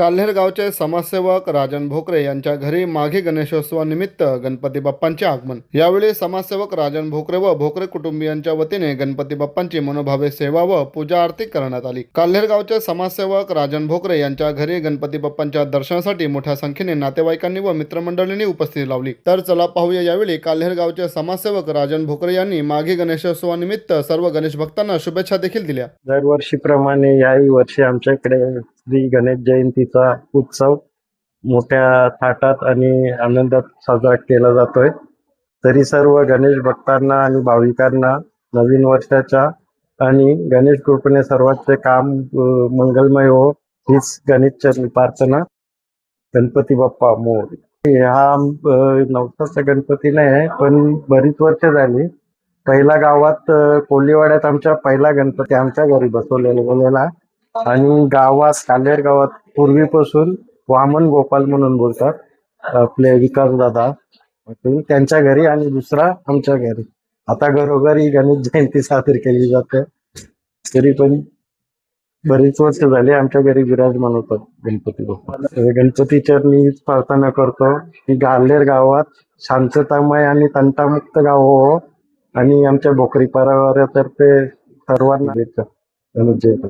काल्हेर गावचे समाजसेवक राजन भोकरे यांच्या घरी माघी गणेशोत्सवानिमित्त गणपती बाप्पांचे आगमन। यावेळी समाजसेवक राजन भोकरे व भोकरे कुटुंबियांच्या वतीने गणपती बाप्पांची मनोभावे सेवा व पूजा आरती करण्यात आली। काल्हेर गावचे समाजसेवक राजन भोकरे यांच्या घरी गणपती बाप्पांच्या दर्शनासाठी मोठ्या संख्येने नातेवाईकांनी व मित्रमंडळींनी उपस्थिती लावली। तर चला पाहूया यावेळी काल्हेर गावचे समाजसेवक राजन भोकरे यांनी माघी गणेशोत्सवानिमित्त सर्व गणेश भक्तांना शुभेच्छा देखील दिल्या। दरवर्षीप्रमाणे याही वर्षी आमच्याकडे श्री गणेश जयंतीचा उत्सव मोठ्या थाटात आणि आनंदात साजरा केला जातोय। तरी सर्व गणेश भक्तांना आणि भाविकांना नवीन वर्षाच्या आणि गणेश कृपेने सर्वांचे काम मंगलमय हो हीच गणेश चरणी प्रार्थना। गणपती बाप्पा मोरया। हा नवसाचा गणपती नाही आहे, पण बरीच वर्ष झाली। पहिला गावात कोलीवाड्यात आमच्या पहिला गणपती आमच्या घरी बसवलेला आणि गावात काल्हेर गावात पूर्वीपासून वामन गोपाल म्हणून बोलतात आपले विकास दादा त्यांच्या घरी आणि दुसरा आमच्या घरी। आता घरोघरी गणेश जयंती साजरी केली जाते। तरी पण बरीच वर्ष झाली आमच्या घरी विराजमान होतात गणपती बाप्पा। गणपती चरणी प्रार्थना करतो की काल्हेर गावात शांततामय आणि तंटामुक्त गाव हो आणि आमच्या भोकरी परिवारातर्फे सर्वांना गणेश जयंती।